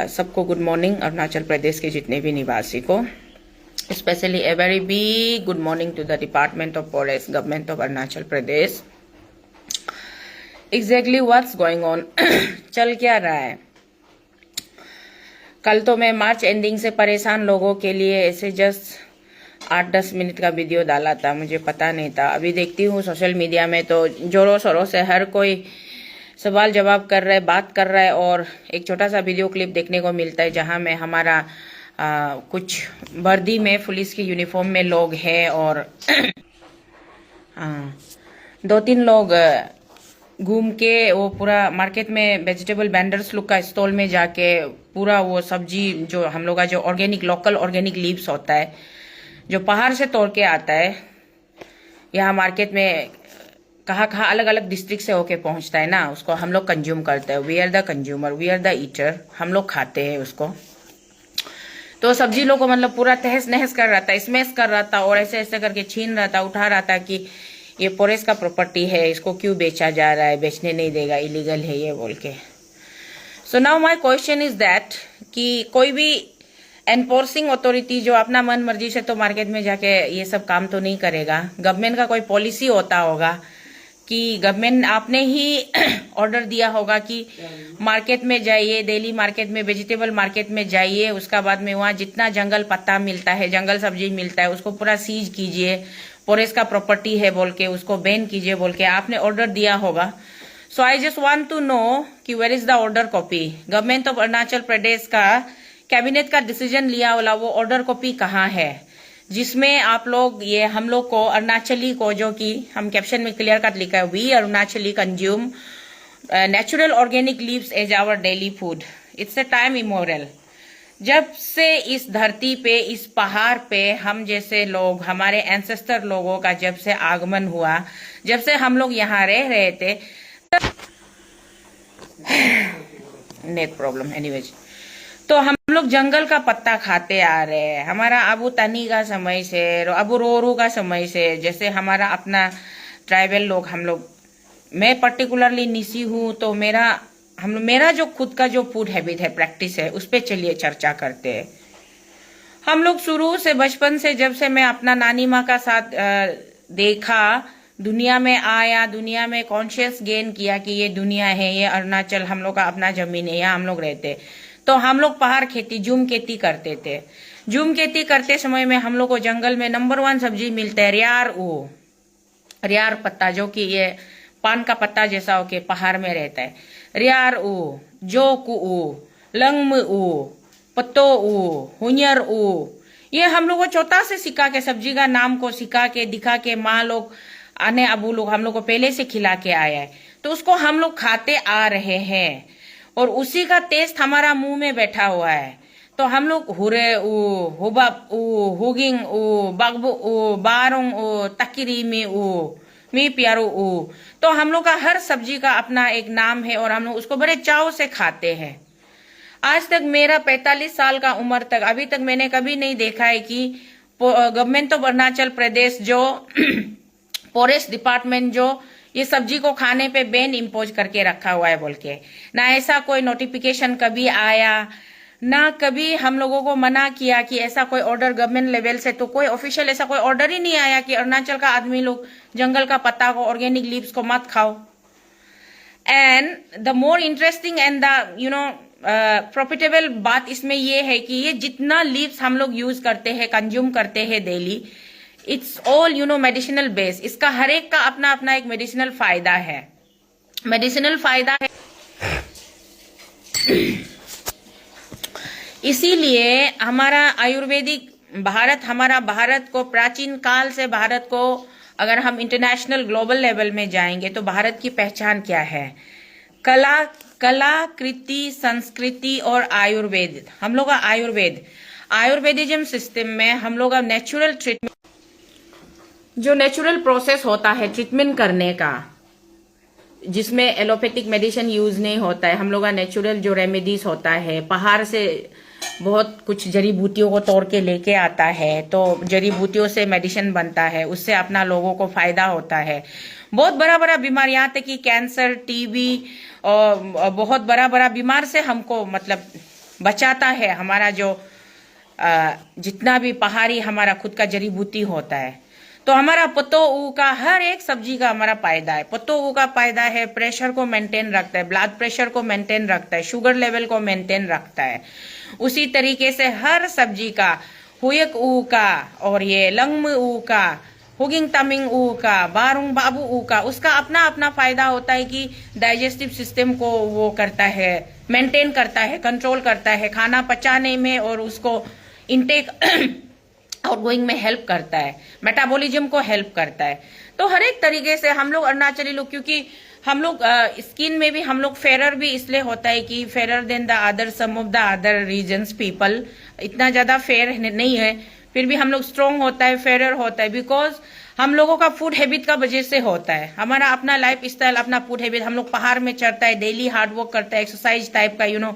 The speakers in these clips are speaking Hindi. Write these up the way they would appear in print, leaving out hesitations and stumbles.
सबको गुड मॉर्निंग। अरुणाचल प्रदेश के जितने भी निवासी को specially a very big good morning to the department of forest government of Arunachal Pradesh. Exactly what's going on, चल क्या रहा है। कल तो मैं मार्च एंडिंग से परेशान लोगों के लिए ऐसे जस्ट 8-10 मिनट का वीडियो डाला था, मुझे पता नहीं था। अभी देखती हूँ सोशल मीडिया में तो जोरों शोरों से हर कोई सवाल जवाब कर रहा है, बात कर रहा है। और एक छोटा सा वीडियो क्लिप देखने को मिलता है जहां में हमारा कुछ वर्दी में पुलिस की यूनिफॉर्म में लोग हैं और 2-3 लोग घूम के वो पूरा मार्केट में वेजिटेबल वेंडर्स लोग का स्टॉल में जाके पूरा वो सब्जी जो हम लोग का जो ऑर्गेनिक लोकल ऑर्गेनिक लीव्स होता है जो पहाड़ से तोड़ के आता है, यहाँ मार्केट में कहाँ अलग अलग डिस्ट्रिक्ट से होके पहुंचता है ना, उसको हम लोग कंज्यूम करते हैं। We are the consumer, we are the eater, हम लोग खाते हैं उसको। तो सब्जी लोग को मतलब पूरा तहस नहस कर रहा था, स्मैश कर रहा था और ऐसे ऐसे करके छीन रहा था, उठा रहा था कि ये फॉरेस्ट का प्रॉपर्टी है, इसको क्यों बेचा जा रहा है, बेचने नहीं देगा, इलीगल है ये बोल के। So now my question is that कि कोई भी एनफोर्सिंग अथॉरिटी जो अपना मन मर्जी से तो मार्केट में जाके ये सब काम तो नहीं करेगा। गवर्नमेंट का कोई पॉलिसी होता होगा कि गवर्नमेंट आपने ही ऑर्डर दिया होगा कि मार्केट में जाइए, डेली मार्केट में, वेजिटेबल मार्केट में जाइए, उसका बाद में वहाँ जितना जंगल पत्ता मिलता है, जंगल सब्जी मिलता है, उसको पूरा सीज कीजिए, फॉरेस्ट का प्रॉपर्टी है बोल के उसको बैन कीजिए बोल के आपने ऑर्डर दिया होगा। So I just want to know कि where is the order copy. Government of Arunachal Pradesh का कैबिनेट का डिसीजन लिया वाला वो ऑर्डर कॉपी कहाँ है, जिसमें आप लोग ये हम लोग को अरुणाचली को, जो कि हम कैप्शन में क्लियर कट लिखा है, we Arunachali consume natural organic leaves as our daily food. It's a time immoral. जब से इस धरती पे, इस पहाड़ पे हम जैसे लोग, हमारे एंसेस्टर लोगों का जब से आगमन हुआ, जब से हम लोग यहाँ रह रहे थे, नेट प्रॉब्लम एनीवेज, तो हम लोग जंगल का पत्ता खाते आ रहे हैं। हमारा अबू तनी का समय से, अबू रोरू का समय से, जैसे हमारा अपना ट्राइबल लोग, हम लोग, मैं पर्टिकुलरली निसी हूँ तो मेरा जो खुद का जो फूड हैबिट है, प्रैक्टिस है, उस पे चलिए चर्चा करते हैं। हम लोग शुरू से, बचपन से, जब से मैं अपना नानी माँ का साथ देखा, दुनिया में आया, दुनिया में कॉन्शियस गेन किया कि ये दुनिया है, ये अरुणाचल हम लोग का अपना जमीन है, यहाँ हम लोग रहते। तो हम लोग पहाड़ खेती, जूम खेती करते थे। जूम खेती करते समय में हम लोग को जंगल में नंबर 1 सब्जी मिलता है रियार पत्ता, जो कि ये पान का पत्ता जैसा होके पहाड़ में रहता है। रियार लंगम पत्तो हुनियर ये हम लोग को छोटा से सिखा के, सब्जी का नाम को सिखा के, दिखा के, माँ लोग, आने अबू लोग हम लोग को पहले से खिला के आया है, तो उसको हम लोग खाते आ रहे हैं और उसी का टेस्ट हमारा मुंह में बैठा हुआ है। तो हम लोग हुरे हुबब हुगिंग बगबू बारोंग तकिरी मी प्यारो तो हम लोग का हर सब्जी का अपना एक नाम है और हम लोग उसको बड़े चाव से खाते हैं। आज तक मेरा 45 साल का उम्र तक अभी तक मैंने कभी नहीं देखा है कि गवर्नमेंट ऑफ अरुणाचल प्रदेश जो फॉरेस्ट डिपार्टमेंट जो ये सब्जी को खाने पे बैन इम्पोज करके रखा हुआ है बोल के, ना ऐसा कोई नोटिफिकेशन कभी आया, ना कभी हम लोगों को मना किया कि ऐसा कोई ऑर्डर गवर्नमेंट लेवल से, तो कोई ऑफिशियल ऐसा कोई ऑर्डर ही नहीं आया कि अरुणाचल का आदमी लोग जंगल का पत्ता को, ऑर्गेनिक लीव्स को मत खाओ। And the more interesting and the profitable बात इसमें ये है कि ये जितना लीव्स हम लोग यूज करते हैं, कंज्यूम करते हैं daily, it's all medicinal base. इसका हर एक का अपना अपना एक मेडिसिनल फायदा है, इसीलिए हमारा आयुर्वेदिक भारत को प्राचीन काल से, भारत को अगर हम इंटरनेशनल ग्लोबल लेवल में जाएंगे तो भारत की पहचान क्या है? कला कृति, संस्कृति और आयुर्वेद। हम लोग का आयुर्वेदिज्म सिस्टम में हम लोग का नेचुरल ट्रीटमेंट, जो नेचुरल प्रोसेस होता है ट्रीटमेंट करने का, जिसमें एलोपैथिक मेडिसिन यूज नहीं होता है, हम लोग का नेचुरल जो रेमेडीज होता है, पहाड़ से बहुत कुछ जड़ी बूटियों को तोड़ के लेके आता है, तो जड़ी बूटियों से मेडिसिन बनता है, उससे अपना लोगों को फायदा होता है। बहुत बड़ा बीमार, यहाँ तक कि कैंसर, टीबी और बहुत बड़ा बीमार से हमको मतलब बचाता है हमारा जो जितना भी पहाड़ी हमारा खुद का जड़ी बूटी होता है। तो हमारा पत्तो ऊ का हर एक सब्जी का हमारा फायदा है। पत्तो ऊ का फायदा है, प्रेशर को मेंटेन रखता है, ब्लड प्रेशर को मेंटेन रखता है, शुगर लेवल को मेंटेन रखता है। उसी तरीके से हर सब्जी का हुयक ऊ का और ये लंगम ऊ का, हुगिंग तमिंग ऊ का, बारुंग बाबू ऊ का, उसका अपना अपना फायदा होता है कि डाइजेस्टिव सिस्टम को वो करता है, मेंटेन करता है, कंट्रोल करता है, खाना पचाने में और उसको इनटेक और गोइंग में हेल्प करता है, मेटाबॉलिज्म को हेल्प करता है। तो हर एक तरीके से हम लोग अरुणाचली लोग, क्योंकि हम लोग स्किन में भी हम लोग फेरर भी इसलिए होता है कि fairer then the other sum of the other reasons people, इतना ज्यादा फेयर नहीं है फिर भी हम लोग स्ट्रॉन्ग होता है, फेरर होता है, बिकॉज हम लोगों का फूड हैबिट का वजह से होता है। हमारा अपना लाइफ स्टाइल, अपना फूड हैबिट, हम लोग पहाड़ में चढ़ता है, डेली हार्ड वर्क करता है, एक्सरसाइज टाइप का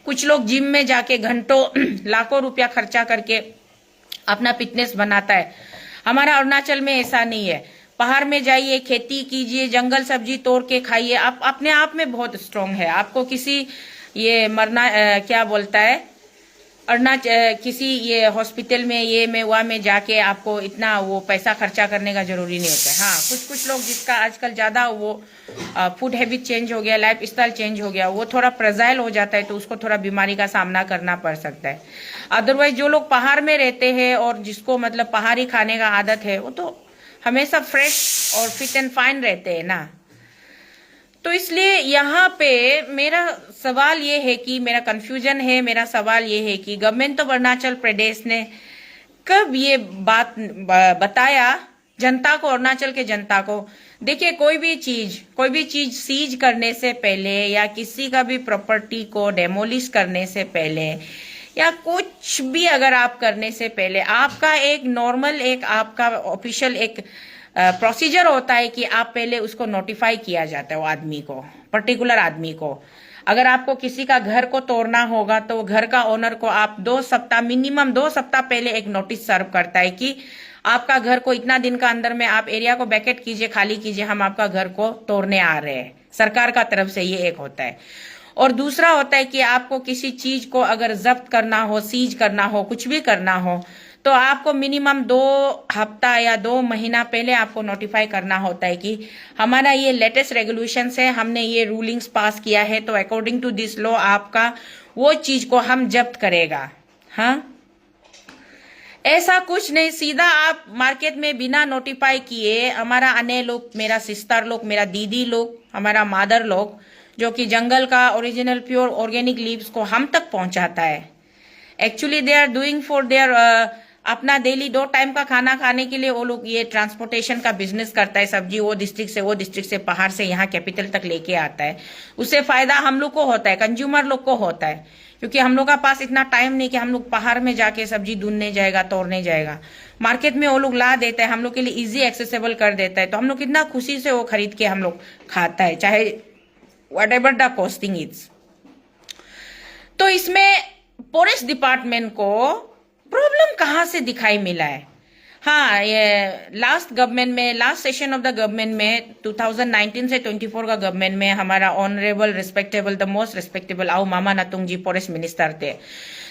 कुछ लोग जिम में जाके घंटों लाखों रुपया खर्चा करके अपना फिटनेस बनाता है। हमारा अरुणाचल में ऐसा नहीं है। पहाड़ में जाइए, खेती कीजिए, जंगल सब्जी तोड़ के खाइए, आप अपने आप में बहुत स्ट्रांग है। आपको किसी ये मरना क्या बोलता है किसी ये हॉस्पिटल में ये में वहाँ में जाके आपको इतना वो पैसा खर्चा करने का जरूरी नहीं होता है। हाँ, कुछ लोग जिसका आजकल ज्यादा वो फूड हैबिट चेंज हो गया, लाइफ स्टाइल चेंज हो गया, वो थोड़ा फ्रेजाइल हो जाता है, तो उसको थोड़ा बीमारी का सामना करना पड़ सकता है। अदरवाइज जो लोग पहाड़ में रहते हैं और जिसको मतलब पहाड़ी खाने का आदत है, वो तो हमेशा फ्रेश और फिट एंड फाइन रहते हैं ना। तो इसलिए यहाँ पे मेरा सवाल ये है कि मेरा कंफ्यूजन है, मेरा सवाल ये है कि गवर्नमेंट ऑफ अरुणाचल प्रदेश ने कब ये बात बताया जनता को, अरुणाचल के जनता को। देखिए, कोई भी चीज सीज करने से पहले या किसी का भी प्रॉपर्टी को डेमोलिश करने से पहले या कुछ भी अगर आप करने से पहले आपका एक नॉर्मल एक आपका ऑफिशियल एक प्रोसीजर होता है कि आप पहले उसको नोटिफाई किया जाता है, वो आदमी को, पर्टिकुलर आदमी को। अगर आपको किसी का घर को तोड़ना होगा तो घर का ओनर को आप मिनिमम 2 सप्ताह पहले एक नोटिस सर्व करता है कि आपका घर को इतना दिन का अंदर में आप एरिया को वैकेट कीजिए, खाली कीजिए, हम आपका घर को तोड़ने आ रहे हैं। सरकार का तरफ से ये एक होता है। और दूसरा होता है कि आपको किसी चीज को अगर जब्त करना हो, सीज करना हो, कुछ भी करना हो, तो आपको मिनिमम 2 हफ्ता या 2 महीना पहले आपको नोटिफाई करना होता है कि हमारा ये लेटेस्ट रेगुलेशन है, हमने ये रूलिंग्स पास किया है, तो अकॉर्डिंग टू दिस लॉ आपका वो चीज को हम जब्त करेगा। हाँ, ऐसा कुछ नहीं, सीधा आप मार्केट में बिना नोटिफाई किए हमारा अन्य लोग, मेरा सिस्टर लोग, मेरा दीदी लोग, हमारा मादर लोग, जो कि जंगल का ओरिजिनल प्योर ऑर्गेनिक लीव्स को हम तक पहुंचाता है। Actually they are doing for their अपना डेली 2 टाइम का खाना खाने के लिए वो लोग ये ट्रांसपोर्टेशन का बिजनेस करता है। सब्जी वो डिस्ट्रिक्ट से पहाड़ से यहाँ कैपिटल तक लेके आता है। उससे फायदा हम लोग को होता है, कंज्यूमर लोग को होता है, क्योंकि हम लोग का पास इतना टाइम नहीं कि हम लोग पहाड़ में जाके सब्जी ढूंढने जाएगा, तोड़ने जाएगा। मार्केट में वो लोग ला देता है, हम लोग के लिए इजी एक्सेसिबल कर देता है, तो हम लोग कितना खुशी से वो खरीद के हम लोग खाता है, चाहे what ever the costing is. तो इसमें फॉरेस्ट डिपार्टमेंट को प्रॉब्लम कहां से दिखाई मिला है? हाँ, ये last session of the government में 2019 से 24 का गवर्नमेंट में हमारा honourable respectable the most respectable आउ मामा नातुंग जी फॉरेस्ट मिनिस्टर थे।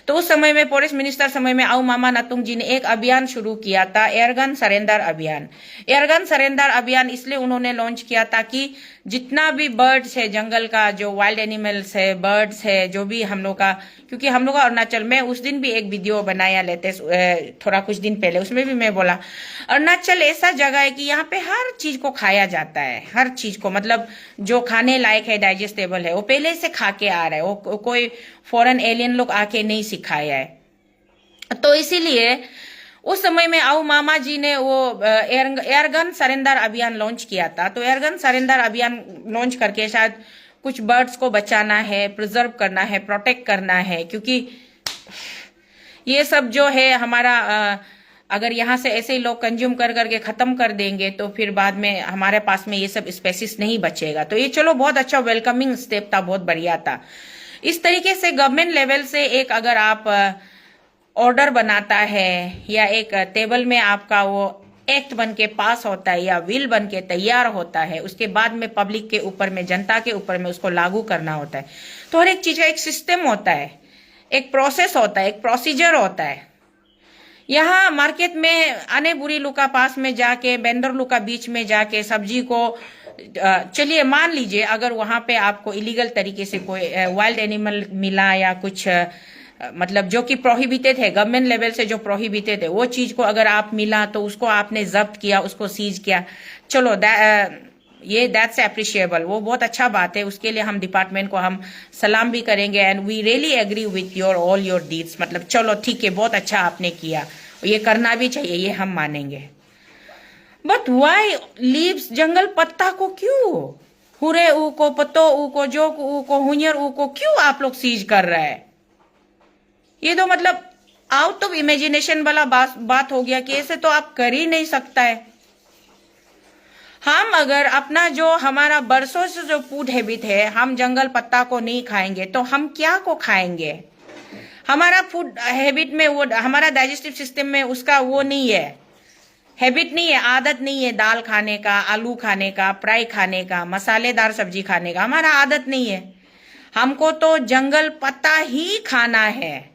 तो उस समय में फॉरेस्ट मिनिस्टर समय में आउ मामा नातुंग जी ने एक अभियान शुरू किया था, एयरगन सरेंडर अभियान। एयरगन सरेंडर अभियान इसलिए उन्होंने लॉन्च किया था कि जितना भी बर्ड्स है, जंगल का जो वाइल्ड एनिमल्स है, बर्ड्स है, जो भी हम लोग का, क्योंकि हम लोग का अरुणाचल में उस दिन भी एक वीडियो बनाया लेते थोड़ा कुछ दिन पहले, उसमें भी मैं बोला अरुणाचल ऐसा जगह है कि यहाँ पे हर चीज को खाया जाता है, हर चीज को, मतलब जो खाने लायक है, डाइजेस्टेबल है, वो पहले से खा के आ रहा है, वो कोई फॉरेन एलियन लोग आके नहीं सिखाया है। तो इसीलिए उस समय में आउ मामा जी ने वो एयरगन सरेंडर अभियान लॉन्च किया था। तो एयरगन सरेंडर अभियान लॉन्च करके शायद कुछ बर्ड्स को बचाना है, प्रिजर्व करना है, प्रोटेक्ट करना है, क्योंकि ये सब जो है हमारा अगर यहाँ से ऐसे ही लोग कंज्यूम कर करके खत्म कर देंगे तो फिर बाद में हमारे पास में ये सब स्पेसिस नहीं बचेगा। तो ये चलो बहुत अच्छा वेलकमिंग स्टेप था, बहुत बढ़िया था। इस तरीके से गवर्नमेंट लेवल से एक अगर आप ऑर्डर बनाता है या एक टेबल में आपका वो एक्ट बन के पास होता है या विल बन के तैयार होता है, उसके बाद में पब्लिक के ऊपर में, जनता के ऊपर में उसको लागू करना होता है। तो हर एक चीज का एक सिस्टम होता है, एक प्रोसेस होता है, एक प्रोसीजर होता है। यहाँ मार्केट में आने बुरी लुका पास में जाके, बेंदर लुका बीच में जाके सब्जी को, चलिए मान लीजिए अगर वहां पे आपको इलीगल तरीके से कोई वाइल्ड एनिमल मिला या कुछ मतलब जो कि प्रोहिबिटेड है, गवर्नमेंट लेवल से जो प्रोहिबिटेड है, वो चीज को अगर आप मिला तो उसको आपने जब्त किया, उसको सीज किया, चलो ये दैट्स अप्रिशिएबल, वो बहुत अच्छा बात है। उसके लिए हम डिपार्टमेंट को हम सलाम भी करेंगे and we really agree with your all your deeds. मतलब चलो ठीक है, बहुत अच्छा आपने किया, ये करना भी चाहिए, ये हम मानेंगे। बट वाई लीव्स, जंगल पत्ता को क्यों, हुरे ऊ को, पत्तो ऊ को, जोक ऊ को, हुनियर ऊ को क्यों आप लोग सीज कर रहे हैं? ये तो मतलब आउट ऑफ इमेजिनेशन वाला बात हो गया कि ऐसे तो आप कर ही नहीं सकता है। हम अगर अपना जो हमारा बरसों से जो फूड हैबिट है, हम जंगल पत्ता को नहीं खाएंगे तो हम क्या को खाएंगे? हमारा फूड हैबिट में वो, हमारा डाइजेस्टिव सिस्टम में उसका वो नहीं है, हैबिट नहीं है, आदत नहीं है दाल खाने का, आलू खाने का, फ्राई खाने का, मसालेदार सब्जी खाने का, हमारा आदत नहीं है। हमको तो जंगल पत्ता ही खाना है।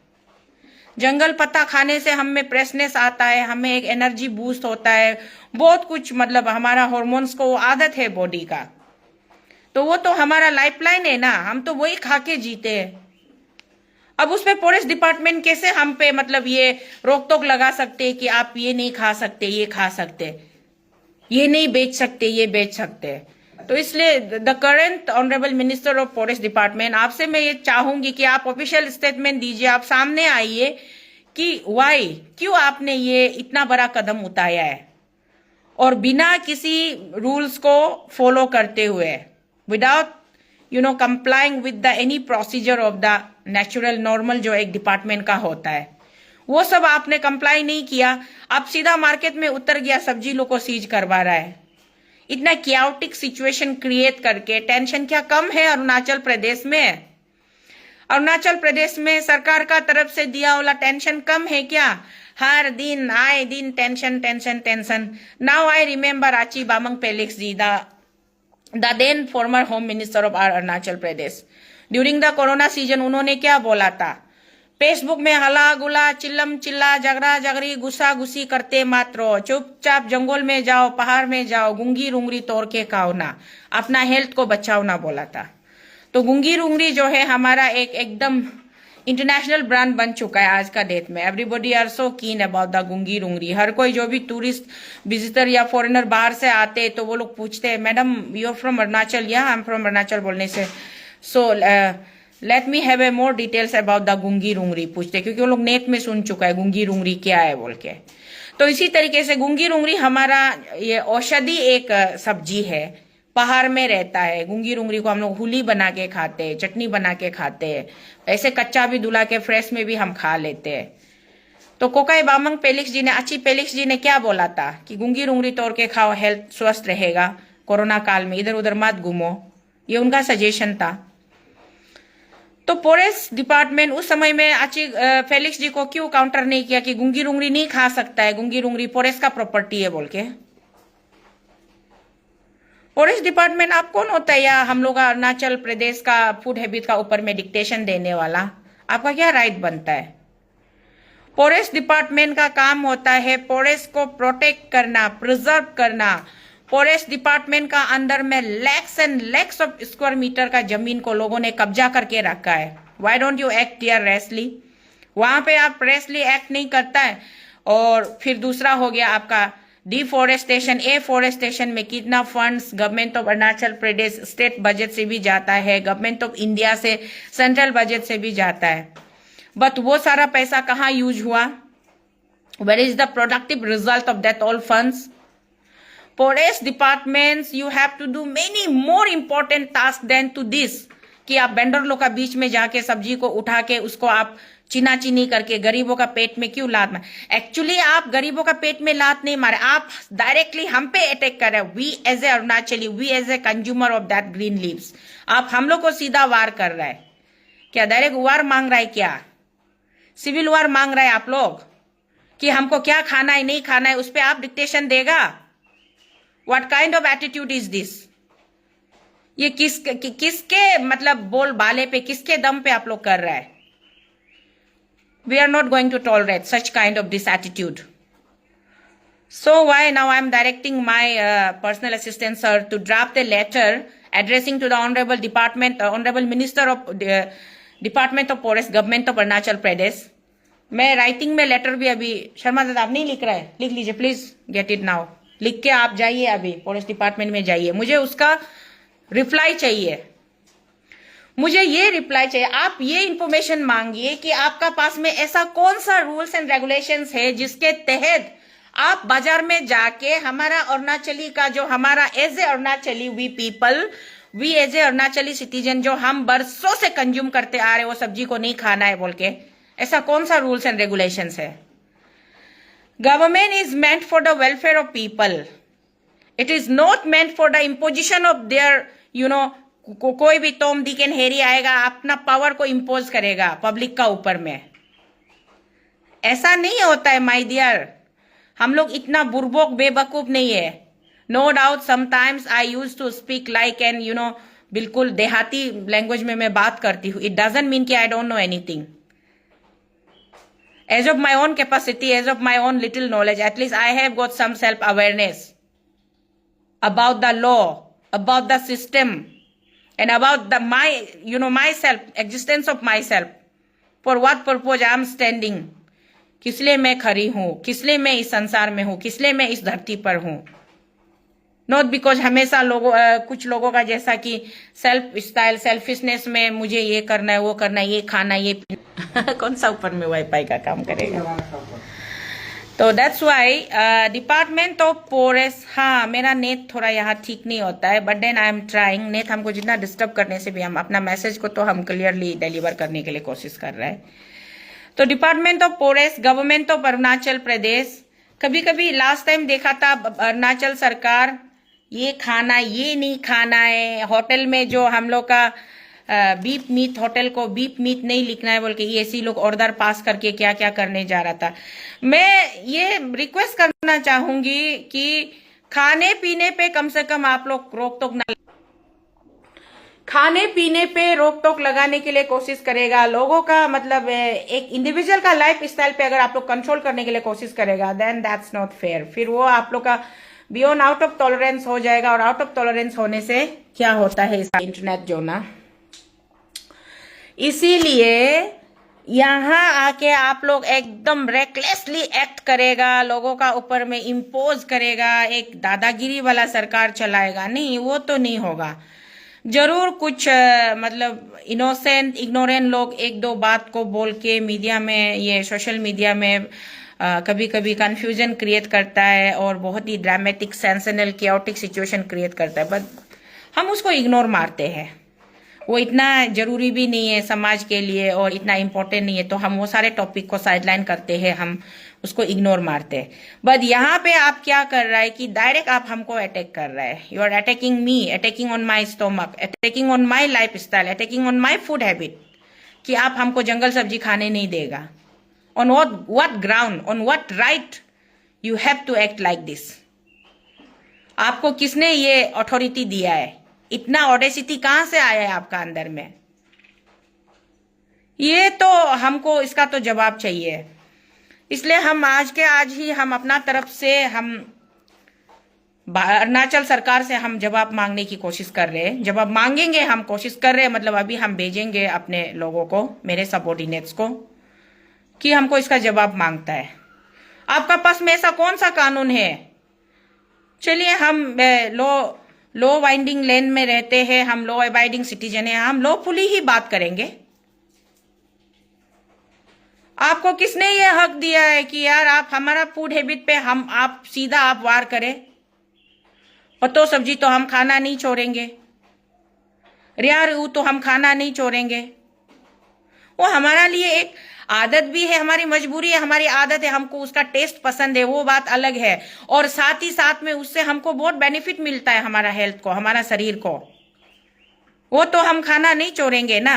जंगल पत्ता खाने से हमें फ्रेशनेस आता है, हमें एक एनर्जी बूस्ट होता है, बहुत कुछ, मतलब हमारा हार्मोन्स को आदत है बॉडी का, तो वो तो हमारा लाइफलाइन है ना, हम तो वही खा के जीते हैं। अब उस पे फॉरेस्ट डिपार्टमेंट कैसे हम पे मतलब ये रोक टोक लगा सकते हैं कि आप ये नहीं खा सकते, ये खा सकते, ये नहीं बेच सकते, ये बेच सकते? तो इसलिए the current honourable minister of forest department, आपसे मैं ये चाहूंगी कि आप ऑफिशियल स्टेटमेंट दीजिए, आप सामने आइए कि वाई, क्यों आपने ये इतना बड़ा कदम उठाया है और बिना किसी रूल्स को फॉलो करते हुए, without complying with the any procedure of the natural normal जो एक डिपार्टमेंट का होता है, वो सब आपने कंप्लाई नहीं किया। आप सीधा मार्केट में उतर गया, सब्जी लोग को सीज करवा रहा है। इतना क्याओटिक सिचुएशन क्रिएट करके टेंशन क्या कम है अरुणाचल प्रदेश में? अरुणाचल प्रदेश में सरकार का तरफ से दिया वाला टेंशन कम है क्या? हर दिन आए दिन tension tension tension. Now I remember आची Bamang Felix ji, the then former home minister of our Arunachal Pradesh, during the corona season उन्होंने क्या बोला था? फेसबुक में हला गुला, चिल्लम चिल्ला, झगड़ा झगड़ी, गुस्सा गुस्सी करते मात्र चुपचाप जंगल में जाओ, पहाड़ में जाओ, गुंगी रुंगरी तोड़ के खाओ ना, अपना हेल्थ को बचाओ ना बोला था। तो गुंगी रुंगरी जो है हमारा एक एकदम इंटरनेशनल ब्रांड बन चुका है आज का डेट में। एवरीबॉडी आर सो कीन अबाउट द गुंगी रुंगरी। हर कोई जो भी टूरिस्ट विजिटर या फॉरेनर बाहर से आते तो वो लोग पूछते हैं, madam you are from Arunachal? या आई एम फ्रॉम अरुणाचल बोलने से so let me have a more details about the गुंगी रुंगरी पूछते, क्योंकि वो लोग नेट में सुन चुका है गुंगी रुंगरी क्या है बोल के। तो इसी तरीके से गुंगी रुंगरी हमारा ये औषधि एक सब्जी है, पहाड़ में रहता है। गुंगी रुंगरी को हम लोग हुली बना के खाते हैं, चटनी बना के खाते हैं, ऐसे कच्चा भी धुला के फ्रेश में भी हम खा लेते हैं। तो कोकाई बामंग पेलिक्स जी ने, अच्छी पेलिक्स जी ने क्या बोला था कि गुंगी रुंगरी तोड़ के खाओ, हेल्थ स्वस्थ रहेगा, कोरोना काल में इधर उधर मत घूमो, ये उनका सजेशन था। तो फॉरेस्ट डिपार्टमेंट उस समय में अच्छी फेलिक्स जी को क्यों काउंटर नहीं किया कि गुंगी रुंगरी नहीं खा सकता है, गुंगी रुंगरी फॉरेस्ट का प्रॉपर्टी है बोल के? फॉरेस्ट डिपार्टमेंट आप कौन होता है या हम लोग अरुणाचल प्रदेश का फूड हैबिट का ऊपर में डिक्टेशन देने वाला? आपका क्या राइट बनता है? फॉरेस्ट डिपार्टमेंट का काम होता है फॉरेस्ट को प्रोटेक्ट करना, प्रिजर्व करना। फॉरेस्ट डिपार्टमेंट का अंदर में lakhs and lakhs of square metre का जमीन को लोगों ने कब्जा करके रखा है। Why don't you act here rashly? वहां पे आप रेसली एक्ट नहीं करता है। और फिर दूसरा हो गया आपका डिफॉरेस्टेशन। एफॉरेस्टेशन में कितना funds government of Arunachal Pradesh state budget से भी जाता है, गवर्नमेंट ऑफ इंडिया से सेंट्रल बजट से भी जाता है, बट वो सारा पैसा कहाँ यूज हुआ? Where is the productive result of that all funds? Forest departments you have to do many more important task than to this, कि आप वेंडर लोग का बीच में जाके सब्जी को उठा के उसको आप चीना चीनी करके गरीबों का पेट में क्यों लात मारे? एक्चुअली आप गरीबों का पेट में लात नहीं मारे, आप डायरेक्टली हम पे अटैक कर रहे हैं। We as a Arunachali, we as a consumer of that green leaves, आप हम लोग को सीधा वार कर रहा है। क्या डायरेक्ट वार मांग रहा है? क्या सिविल वार मांग रहा है आप लोग कि हमको क्या खाना है नहीं खाना है उस पर आप डिक्टेशन देगा? What kind of attitude is this? ये किसके मतलब बोल बाले पे, किसके दम पे आप लोग कर रहा है? We are not going to tolerate such kind of this attitude. So why now I am directing my personal assistant sir to draft a letter addressing to the honorable minister of Department of Forest, Government of Arunachal Pradesh. मैं राइटिंग में लेटर भी अभी, शर्मा दादा आप नहीं लिख रहे हैं, लिख लीजिए प्लीज, गेट इट नाउ, लिख के आप जाइए अभी फॉरेस्ट डिपार्टमेंट में जाइए, मुझे उसका रिप्लाई चाहिए, मुझे ये रिप्लाई चाहिए। आप ये इंफॉर्मेशन मांगिए कि आपका पास में ऐसा कौन सा रूल्स एंड रेगुलेशंस है जिसके तहत आप बाजार में जाके हमारा अरुणाचली का जो हमारा as a Arunachali we people, we as a Arunachali citizen जो हम बरसों से कंज्यूम करते आ रहे वो सब्जी को नहीं खाना है बोल के, ऐसा कौन सा रूल्स एंड रेगुलेशंस है? Government is meant for the welfare of people, it is not meant for the imposition of their कोई भी तोम दिकेन हेरी आएगा अपना पावर को इम्पोज करेगा पब्लिक का ऊपर में, ऐसा नहीं होता है माय डियर। हम लोग इतना बुर्बक बेवकूफ नहीं है। No doubt sometimes I use to speak like an बिल्कुल देहाती लैंग्वेज में मैं बात करती हूँ, इट डजंट मीन कि I don't know anything. As of my own capacity, as of my own little knowledge, at least I have got some self-awareness about the law, about the system, and about the myself, existence of myself. For what purpose I am standing? किस लिए मैं खड़ी हूँ, किस लिए मैं इस संसार में हूँ, किस लिए मैं इस धरती पर हूँ। नॉट बिकॉज हमेशा कुछ लोगों का जैसा कि सेल्फ स्टाइल, सेल्फिशनेस में मुझे ये करना है, वो करना है, ये खाना, ये कौन सा ऊपर में वाईफाई का काम करेगा। तो that's why department of forest, हाँ मेरा नेट थोड़ा यहाँ ठीक नहीं होता है, but then I am trying. Net हमको जितना डिस्टर्ब करने से भी हम अपना मैसेज को तो हम क्लियरली डिलीवर करने के लिए कोशिश कर रहे हैं। तो department of forest, government of Arunachal Pradesh, कभी कभी लास्ट टाइम देखा था अरुणाचल सरकार ये खाना, ये नहीं खाना है, होटल में जो हम लोग का बीफ मीट, होटल को बीफ मीट नहीं लिखना है बोल के ऐसी लोग ऑर्डर पास करके क्या क्या करने जा रहा था। मैं ये रिक्वेस्ट करना चाहूंगी कि खाने पीने पे कम से कम आप लोग रोक टोक ना, खाने पीने पे रोक टोक लगाने के लिए कोशिश करेगा। लोगों का मतलब एक इंडिविजुअल का लाइफ स्टाइल पे अगर आप लोग कंट्रोल करने के लिए कोशिश करेगा, देन दैट्स नॉट फेयर। फिर वो आप लोग का बियॉन्ड आउट ऑफ टॉलरेंस हो जाएगा, और आउट ऑफ टॉलरेंस होने से क्या होता है इसका इंटरनेट जो ना, इसीलिए यहाँ आके आप लोग एकदम रेकलेसली एक्ट करेगा, लोगों का ऊपर में इम्पोज करेगा, एक दादागिरी वाला सरकार चलाएगा, नहीं वो तो नहीं होगा। जरूर कुछ मतलब इनोसेंट इग्नोरेंट लोग एक दो बात को बोल के मीडिया में, ये सोशल मीडिया में कभी कभी कंफ्यूजन क्रिएट करता है और बहुत ही dramatic, sensational, chaotic situation create करता है, बट हम उसको इग्नोर मारते हैं। वो इतना जरूरी भी नहीं है समाज के लिए और इतना इम्पोर्टेंट नहीं है, तो हम वो सारे टॉपिक को साइडलाइन करते हैं, हम उसको इग्नोर मारते हैं। बट यहाँ पे आप क्या कर रहा है कि डायरेक्ट आप हमको अटैक कर रहा है। You are attacking me, attacking on my stomach, attacking on my life style, attacking on my food habit, कि आप हमको जंगल सब्जी खाने नहीं देगा। On what ground, on what right you have to act like this? आपको किसने ये अथॉरिटी दिया है? इतना ऑडेसिटी कहां से आया है आपका अंदर में? ये तो हमको इसका तो जवाब चाहिए। इसलिए हम आज के आज ही हम अपना तरफ से हम अरुणाचल सरकार से हम जवाब मांगने की कोशिश कर रहे हैं। जवाब मांगेंगे, हम कोशिश कर रहे हैं, मतलब अभी हम भेजेंगे अपने लोगों को, मेरे सबऑर्डिनेट्स को, कि हमको इसका जवाब मांगता है। आपका पास में ऐसा कौन सा कानून है? चलिए हम लो वाइंडिंग लेन में रहते हैं, हम लो अबाइडिंग सिटीजन है, हम लॉफुली ही बात करेंगे। आपको किसने ये हक दिया है कि यार आप हमारा फूड हैबिट पे आप सीधा वार करें? और तो सब्जी तो हम खाना नहीं छोड़ेंगे, यार वो तो हम खाना नहीं छोड़ेंगे। वो हमारा लिए एक आदत भी है, हमारी मजबूरी है, हमारी आदत है, हमको उसका टेस्ट पसंद है, वो बात अलग है। और साथ ही साथ में उससे हमको बहुत बेनिफिट मिलता है हमारा हेल्थ को, हमारा शरीर को, वो तो हम खाना नहीं छोड़ेंगे ना।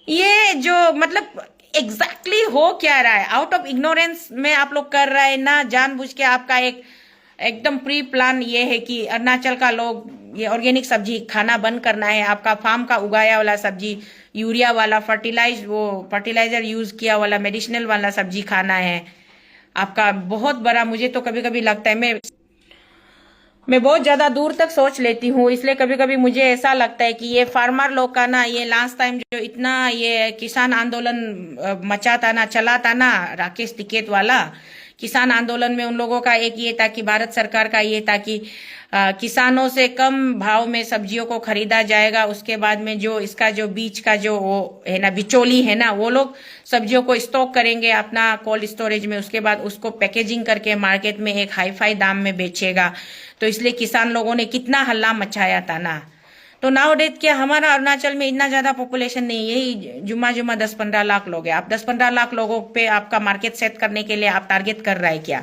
ये जो मतलब एग्जैक्टली हो क्या रहा है, आउट ऑफ इग्नोरेंस में आप लोग कर रहा है ना, जानबूझ के आपका एकदम प्री प्लान ये है कि अरुणाचल का लोग ये ऑर्गेनिक सब्जी खाना बंद करना है, आपका फार्म का उगाया वाला सब्जी, यूरिया वाला फर्टिलाइजर यूज किया वाला मेडिसिनल वाला सब्जी खाना है आपका। बहुत बड़ा, मुझे तो कभी कभी लगता है, मैं बहुत ज्यादा दूर तक सोच लेती हूँ, इसलिए कभी कभी मुझे ऐसा लगता है कि ये फार्मर लोग का ना, ये लास्ट टाइम जो इतना ये किसान आंदोलन मचा था ना, चला था ना, राकेश टिकैत वाला किसान आंदोलन में, उन लोगों का एक ये था कि भारत सरकार का ये था कि किसानों से कम भाव में सब्जियों को खरीदा जाएगा, उसके बाद में जो इसका जो बीच का जो वो है ना, बिचौली है ना, वो लोग सब्जियों को स्टॉक करेंगे अपना कोल्ड स्टोरेज में, उसके बाद उसको पैकेजिंग करके मार्केट में एक हाई फाई दाम में बेचेगा। तो इसलिए किसान लोगों ने कितना हल्ला मचाया था ना। तो नाउ डेट क्या, हमारा अरुणाचल में इतना ज्यादा पॉपुलेशन नहीं, यही जुम्मा 10-15 लाख लोग हैं। आप 10-15 लाख लोगों पे आपका मार्केट सेट करने के लिए आप टारगेट कर रहा है क्या,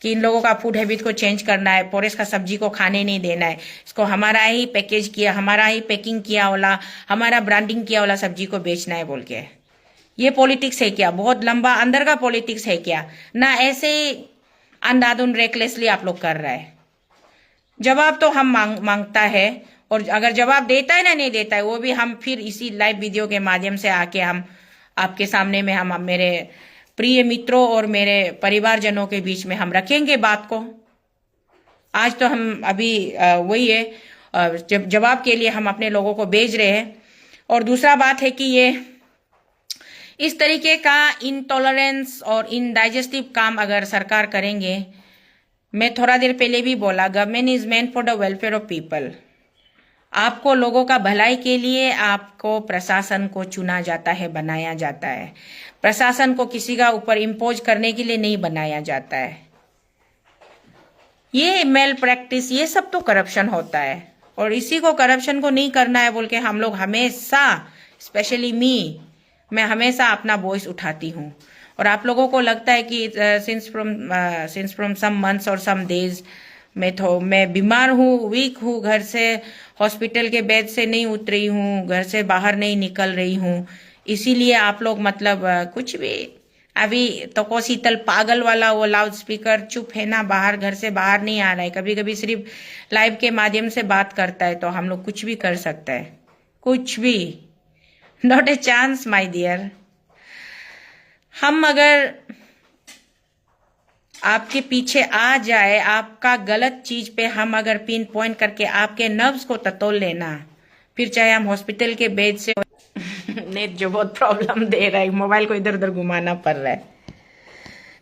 कि इन लोगों का फूड हैबिट को चेंज करना है, पोरेस का सब्जी को खाने नहीं देना है, इसको हमारा ही पैकेज किया, हमारा ही पैकिंग किया वाला, हमारा ब्रांडिंग किया वाला सब्जी को बेचना है बोल के। ये पॉलिटिक्स है क्या? बहुत लंबा अंदर का पॉलिटिक्स है क्या ना? ऐसे ही अंधाधुन रेकलेसली आप लोग कर रहा है। जवाब तो हम मांगता है, और अगर जवाब देता है ना, नहीं देता है, वो भी हम फिर इसी लाइव वीडियो के माध्यम से आके हम आपके सामने में, हम मेरे प्रिय मित्रों और मेरे परिवारजनों के बीच में हम रखेंगे बात को। आज तो हम अभी वही है, जवाब के लिए हम अपने लोगों को भेज रहे हैं। और दूसरा बात है कि ये इस तरीके का इनटॉलरेंस और इनडाइजेस्टिव काम अगर सरकार करेंगे, मैं थोड़ा देर पहले भी बोला, government is meant for the welfare of people. आपको लोगों का भलाई के लिए आपको प्रशासन को चुना जाता है, बनाया जाता है। प्रशासन को किसी का ऊपर इम्पोज करने के लिए नहीं बनाया जाता है। ये मेल प्रैक्टिस, ये सब तो करप्शन होता है, और इसी को, करप्शन को नहीं करना है बोल के हम लोग हमेशा, स्पेशली मैं हमेशा अपना वॉइस उठाती हूँ। और आप लोगों को लगता है कि सिंस फ्रॉम सम मंथ्स और सम डेज मैं बीमार हूँ, वीक हूँ, घर से हॉस्पिटल के बेड से नहीं उतरी हूँ, घर से बाहर नहीं निकल रही हूँ, इसीलिए आप लोग मतलब कुछ भी, अभी तो शीतल पागल वाला वो लाउड स्पीकर चुप है ना, बाहर, घर से बाहर नहीं आ रहा है, कभी कभी सिर्फ लाइव के माध्यम से बात करता है, तो हम लोग कुछ भी कर सकते हैं, कुछ भी। Not a chance my dear. हम अगर आपके पीछे आ जाए, आपका गलत चीज पे हम अगर पिन पॉइंट करके आपके नर्व्स को टटोल लेना, फिर चाहे हम हॉस्पिटल के बेड से नेट जो बहुत प्रॉब्लम दे रहा है, मोबाइल को इधर उधर घुमाना पड़ रहा है,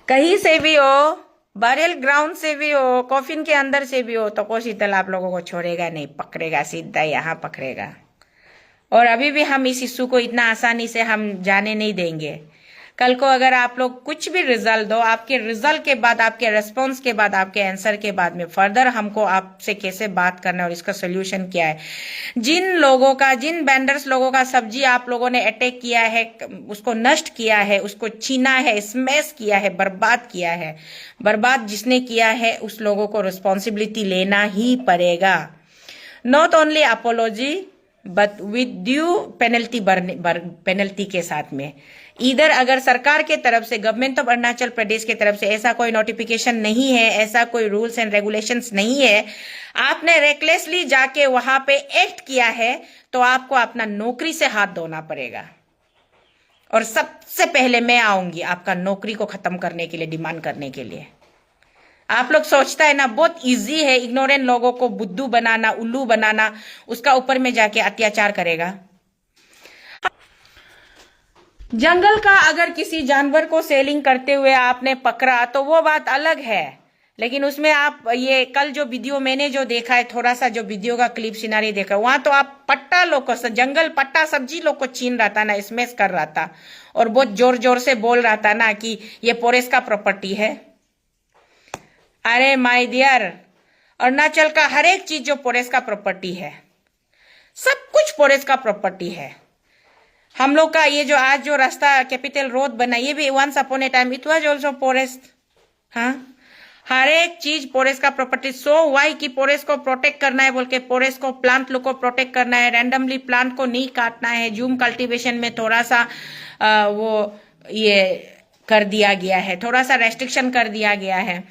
कहीं से भी हो, बरियल ग्राउंड से भी हो, कॉफिन के अंदर से भी हो, तो शीतल आप लोगों को छोड़ेगा नहीं, पकड़ेगा, सीधा यहाँ पकड़ेगा। और अभी भी हम इस इश्यू को इतना आसानी से हम जाने नहीं देंगे। कल को अगर आप लोग कुछ भी रिजल्ट दो, आपके रिजल्ट के बाद, आपके रेस्पॉन्स के बाद, आपके आंसर के बाद में फर्दर हमको आपसे कैसे बात करना है और इसका सोल्यूशन क्या है। जिन लोगों का, जिन वेंडर्स लोगों का सब्जी आप लोगों ने अटैक किया है, उसको नष्ट किया है, उसको छीना है, स्मैश किया है, बर्बाद किया है, बर्बाद जिसने किया है उस लोगों को रिस्पॉन्सिबिलिटी लेना ही पड़ेगा। Not only apology but with due penalty के साथ में। इधर अगर सरकार के तरफ से, गवर्नमेंट ऑफ अरुणाचल प्रदेश के तरफ से ऐसा कोई नोटिफिकेशन नहीं है, ऐसा कोई रूल्स एंड रेगुलेशंस नहीं है, आपने रेकलेसली जाके वहां पे एक्ट किया है, तो आपको अपना नौकरी से हाथ धोना पड़ेगा। और सबसे पहले मैं आऊंगी आपका नौकरी को खत्म करने के लिए, डिमांड करने के लिए। आप लोग सोचता है ना बहुत इजी है इग्नोरेंट लोगों को बुद्धू बनाना, उल्लू बनाना, उसका ऊपर में जाके अत्याचार करेगा। जंगल का अगर किसी जानवर को सेलिंग करते हुए आपने पकड़ा तो वो बात अलग है, लेकिन उसमें आप ये कल जो वीडियो मैंने जो देखा है, थोड़ा सा जो वीडियो का क्लिप सिनारी देखा, वहां तो आप पट्टा लोग को, जंगल पट्टा सब्जी लोग को छीन रहा था ना, स्मैश कर रहा था, और बहुत जोर जोर से बोल रहा था ना कि ये पोरेस का प्रॉपर्टी है। अरे माय डियर, अरुणाचल का हर एक चीज जो पोरेस का प्रॉपर्टी है, सब कुछ पोरेस का प्रॉपर्टी है। हम लोग का ये जो आज जो रास्ता कैपिटल रोड बना, ये भी once upon a time it was also forest. हाँ, हर एक चीज फॉरेस्ट का प्रॉपर्टी। सो वाई कि फॉरेस्ट को प्रोटेक्ट करना है बोल के, फॉरेस्ट को, प्लांट लोग को प्रोटेक्ट करना है, रैंडमली प्लांट को नहीं काटना है, जूम कल्टीवेशन में थोड़ा सा वो ये कर दिया गया है, थोड़ा सा रेस्ट्रिक्शन कर दिया गया है,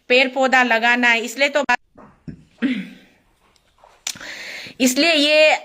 पेड़ पौधा लगाना है, इसलिए तो इसलिए ये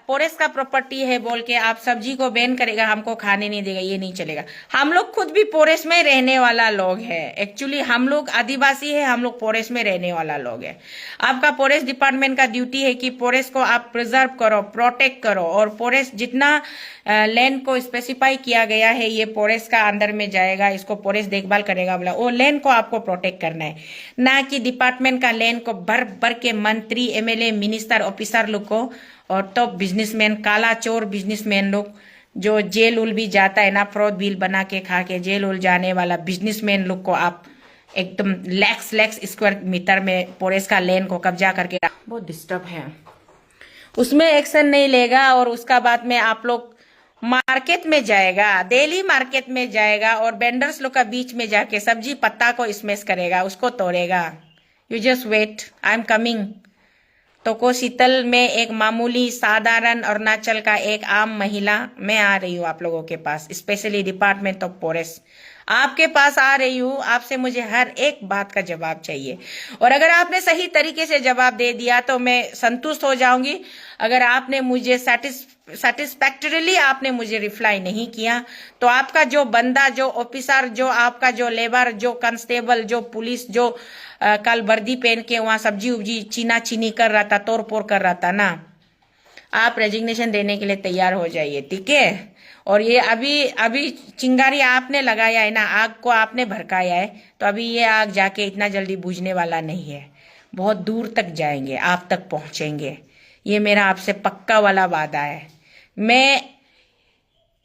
पोरेस का प्रॉपर्टी है बोल के आप सब्जी को बैन करेगा, हमको खाने नहीं देगा, ये नहीं चलेगा। हम लोग खुद भी पोरेस में रहने वाला लोग है। एक्चुअली हम लोग आदिवासी है, हम लोग पोरेस में रहने वाला लोग है। आपका पोरेस डिपार्टमेंट का ड्यूटी है कि पोरेस को आप प्रिजर्व करो, प्रोटेक्ट करो, और पोरेस जितना लैंड को स्पेसिफाई किया गया है ये पोरेस का अंदर में जाएगा, इसको पोरेस देखभाल करेगा बोला, वो लैंड को आपको प्रोटेक्ट करना है, ना कि डिपार्टमेंट का लैंड को भर भर के मंत्री, एमएलए, मिनिस्टर, ऑफिसर लोग को, और तो बिजनेसमैन, काला चोर बिजनेसमैन लोग जो जेल उल भी जाता है ना, फ्रॉड बिल बना के खा के जेल उल जाने वाला बिजनेसमैन लोग को आप एकदम लैक्स लैक्स स्क्वायर मीटर में पोरेस का लैंड को कब्जा करके बहुत डिस्टर्ब है, उसमें एक्शन नहीं लेगा। और उसका बाद में आप लोग मार्केट में जाएगा, डेली मार्केट में जाएगा और वेंडर्स लोग का बीच में जाके सब्जी पत्ता को स्मैश करेगा, उसको तोड़ेगा। You just wait, I am coming. तो शीतल में एक मामूली साधारण अरुणाचल का एक आम महिला मैं आ रही हूँ आप लोगों के पास, स्पेशली डिपार्टमेंट ऑफ फॉरेस्ट आपके पास आ रही हूँ। आपसे मुझे हर एक बात का जवाब चाहिए, और अगर आपने सही तरीके से जवाब दे दिया तो मैं संतुष्ट हो जाऊंगी। अगर आपने मुझे सेटिस्फैक्टरीली आपने मुझे रिप्लाई नहीं किया तो आपका जो बंदा, जो ऑफिसर, जो आपका जो लेबर, जो कांस्टेबल, जो पुलिस, जो कल वर्दी पहन के वहां सब्जी उब्जी चीना चीनी कर रहा था, तोड़ फोड़ कर रहा था ना, आप रेजिग्नेशन देने के लिए तैयार हो जाइए, ठीक है। और ये अभी चिंगारी आपने लगाया है ना, आग को आपने भड़काया है, तो अभी ये आग जाके इतना जल्दी बुझने वाला नहीं है, बहुत दूर तक जाएंगे, आप तक पहुंचेंगे, ये मेरा आपसे पक्का वाला वादा है। मैं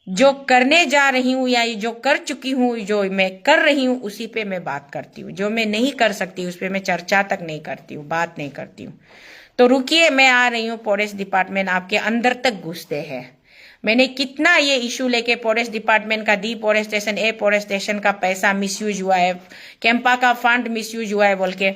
जो करने जा रही हूँ या जो कर चुकी हूँ, जो मैं कर रही हूँ उसी पे मैं बात करती हूँ, जो मैं नहीं कर सकती उस पे मैं चर्चा तक नहीं करती हूँ, बात नहीं करती हूँ। तो रुकिए, मैं आ रही हूँ। फॉरेस्ट डिपार्टमेंट आपके अंदर तक घुसते हैं। मैंने कितना ये इशू लेके फॉरेस्ट डिपार्टमेंट का, डिफॉरेस्टेशन, एफॉरेस्टेशन का पैसा मिसयूज हुआ है, कैंपा का फंड मिसयूज हुआ है बोल के,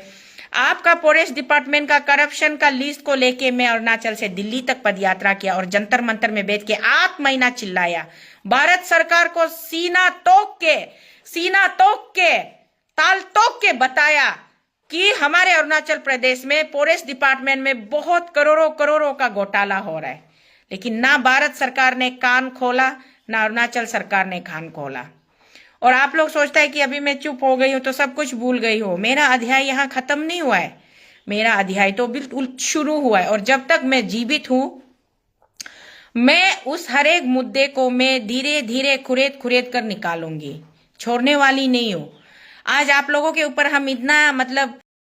आपका फॉरेस्ट डिपार्टमेंट का करप्शन का लिस्ट को लेके मैं अरुणाचल से दिल्ली तक पदयात्रा किया और जंतर मंतर में बैठ के 8 महीना चिल्लाया, भारत सरकार को सीना तोक के ताल तोक के बताया कि हमारे अरुणाचल प्रदेश में फॉरेस्ट डिपार्टमेंट में बहुत करोड़ों करोड़ों का घोटाला हो रहा है। लेकिन ना भारत सरकार ने कान खोला, ना अरुणाचल सरकार ने कान खोला। और आप लोग सोचता है कि अभी मैं चुप हो गई हूं तो सब कुछ भूल गई हो। मेरा अध्याय यहाँ खत्म नहीं हुआ है, मेरा अध्याय तो बिल्कुल शुरू हुआ है। और जब तक मैं जीवित हूं, मैं उस हर एक मुद्दे को मैं धीरे धीरे खुरेद कर निकालूंगी, छोड़ने वाली नहीं हूं। आज आप लोगों के ऊपर हम इतना मतलब